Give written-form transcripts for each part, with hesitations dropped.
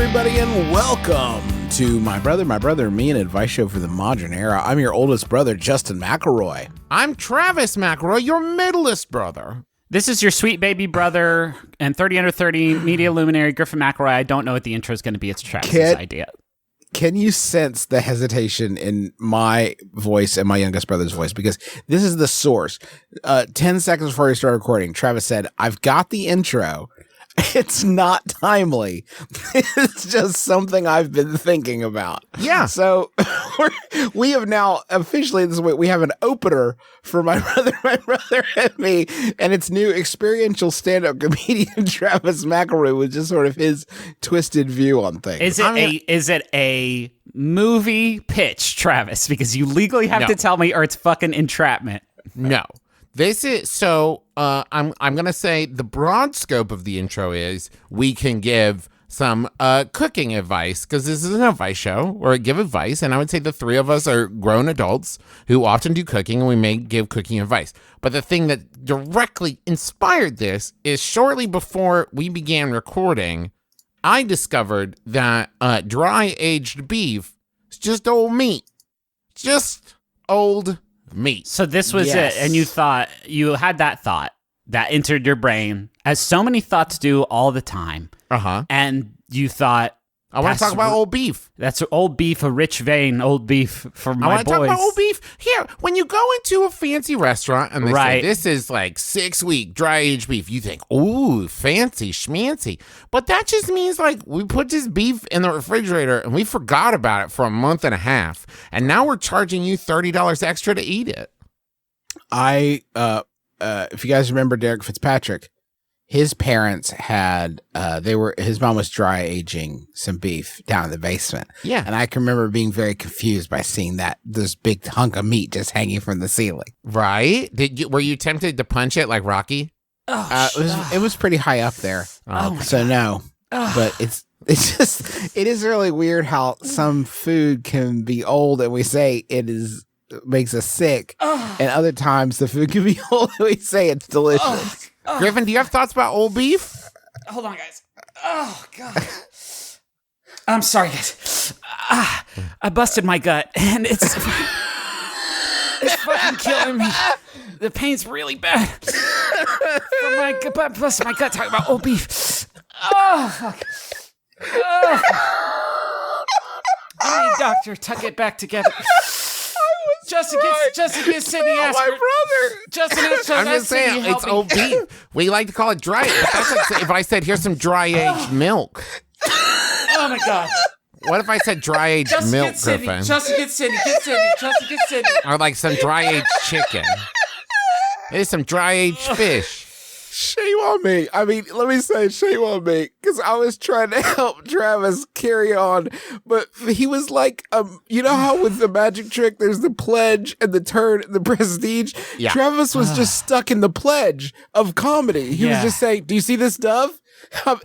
everybody, and welcome to My Brother, Me, an advice show for the modern era. I'm your oldest brother, Justin McElroy. I'm Travis McElroy, your middlest brother. This is your sweet baby brother and 30 under 30 media luminary, Griffin McElroy. I don't know what the intro is going to be. It's Travis's idea. Can you sense the hesitation in my voice and my youngest brother's voice? Because this is the source. 10 seconds before we start recording, Travis said, I've got the intro. It's not timely. It's just something I've been thinking about. Yeah. So we have now officially this week, we have an opener for my brother and me, and it's new experiential stand-up comedian Travis McElroy with just sort of his twisted view on things. Is it a movie pitch, Travis? Because you legally have to tell me, or it's fucking entrapment. No. This is so. I'm gonna say the broad scope of the intro is we can give some cooking advice because this is an advice show or give advice, and I would say the three of us are grown adults who often do cooking, and we may give cooking advice. But the thing that directly inspired this is shortly before we began recording, I discovered that dry aged beef is just old meat, just old meat. So this was it, and you had that thought that entered your brain, as so many thoughts do all the time. And you thought, I want to talk about old beef. That's old beef, a rich vein, old beef for my boys. I want to talk about old beef. Here, when you go into a fancy restaurant and they say, this is like 6-week dry-aged beef, you think, ooh, fancy, schmancy. But that just means like we put this beef in the refrigerator and we forgot about it for a month and a half. And now we're charging you $30 extra to eat it. If you guys remember Derek Fitzpatrick, his parents had, his mom was dry aging some beef down in the basement. Yeah. And I can remember being very confused by seeing this big hunk of meat just hanging from the ceiling. Right? Were you tempted to punch it like Rocky? It was pretty high up there. So no, but it is really weird how some food can be old and we say it makes us sick. And other times the food can be old and we say it's delicious. Griffin, do you have thoughts about old beef? Hold on, guys. Oh, God. I'm sorry, guys. I busted my gut, and it's fucking killing me. The pain's really bad. From my gut, busted my gut talking about old beef. Oh, fuck. Oh. I need doctor, tuck it back together. Justin gets Sydney asked. My brother. Justin asked. I'm just saying, it's old beef. We like to call it dry. That's like if I said, here's some dry-aged milk. Oh, my God. What if I said dry-aged milk, Griffin? Justin gets Sydney. Justin gets Sydney. Or like some dry-aged chicken. Here's some dry-aged fish. Shame on me. I mean, let me say shame on me because I was trying to help Travis carry on, but he was like, you know how with the magic trick, there's the pledge and the turn and the prestige? Yeah. Travis was just stuck in the pledge of comedy. He was just saying, do you see this dove?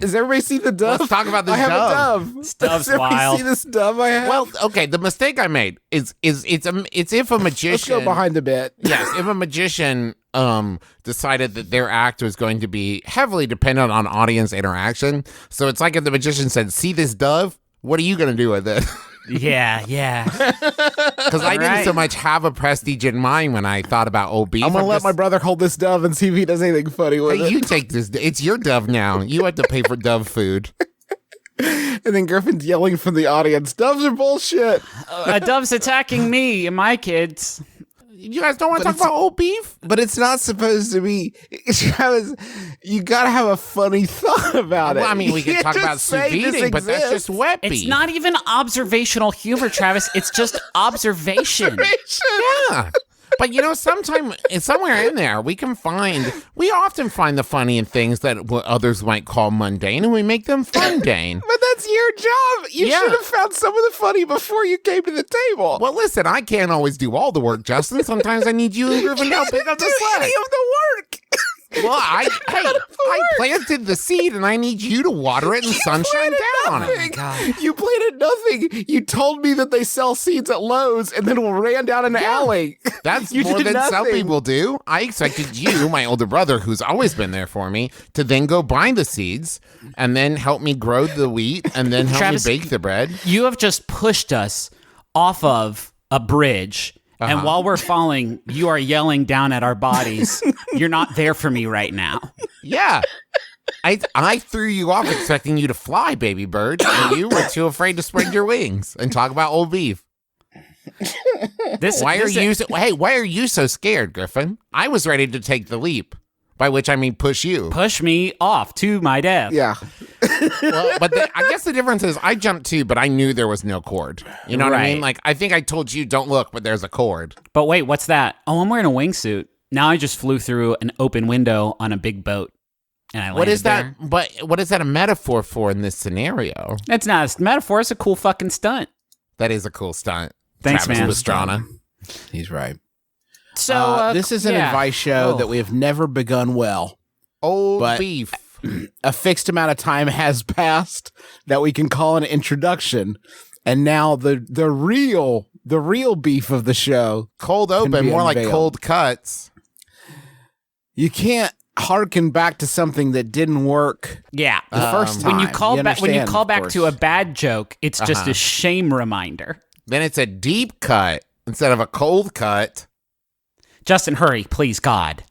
Does everybody see the dove? Let's talk about this I have dove. a dove. This dove's Does everybody wild. see this dove I have? Well, okay, the mistake I made is it's if a magician... Let's go behind the bit. Yes, if a magician decided that their act was going to be heavily dependent on audience interaction. So it's like if the magician said, see this dove? What are you going to do with it? Yeah. Because I didn't so much have a prestige in mind when I thought about old beef. I'm going to let my brother hold this dove and see if he does anything funny with it. You take this. It's your dove now. You have to pay for dove food. And then Griffin's yelling from the audience, doves are bullshit. A dove's attacking me and my kids. You guys don't want to talk about old beef? But it's not supposed to be. Travis, you got to have a funny thought about it. Well, I mean, we can talk about sous vide, but that's just wet beef. It's not even observational humor, Travis. It's just observation. Yeah. But, you know, somewhere in there, we often find the funny in things that what others might call mundane, and we make them fun-dane. But that's your job. You should have found some of the funny before you came to the table. Well, listen, I can't always do all the work, Justin. Sometimes I need you and Griffin to help pick up the slack. Any of the work. I planted the seed and I need you to water it and sunshine down on it. God. You planted nothing. You told me that they sell seeds at Lowe's and then ran down an alley. That's You more did than some nothing. people do. I expected you, my older brother, who's always been there for me, to then go buy the seeds and then help me grow the wheat and then help Travis, me bake the bread. You have just pushed us off of a bridge. And while we're falling, you are yelling down at our bodies. You're not there for me right now. Yeah. I threw you off expecting you to fly, baby bird, and you were too afraid to spread your wings and talk about old beef. Why are you so scared, Griffin? I was ready to take the leap, by which I mean push you. Push me off to my death. Yeah. Well, but I guess the difference is I jumped too, but I knew there was no cord. You know what I mean? Like, I think I told you, don't look, but there's a cord. But wait, what's that? Oh, I'm wearing a wingsuit. Now I just flew through an open window on a big boat. And I landed What is that? there. But what is that a metaphor for in this scenario? That's not a metaphor. It's a cool fucking stunt. That is a cool stunt. Thanks, Travis man. Pastrana. He's right. So this is an advice show that we have never begun well. Old But- beef. A fixed amount of time has passed that we can call an introduction, and now the real beef of the show. Cold can open, be more like unveiled. cold cuts. You can't harken back to something that didn't work. Yeah. The first time. When you call back understand, of to a course. bad joke, it's just a shame reminder. Then it's a deep cut instead of a cold cut. Justin, hurry, please, God.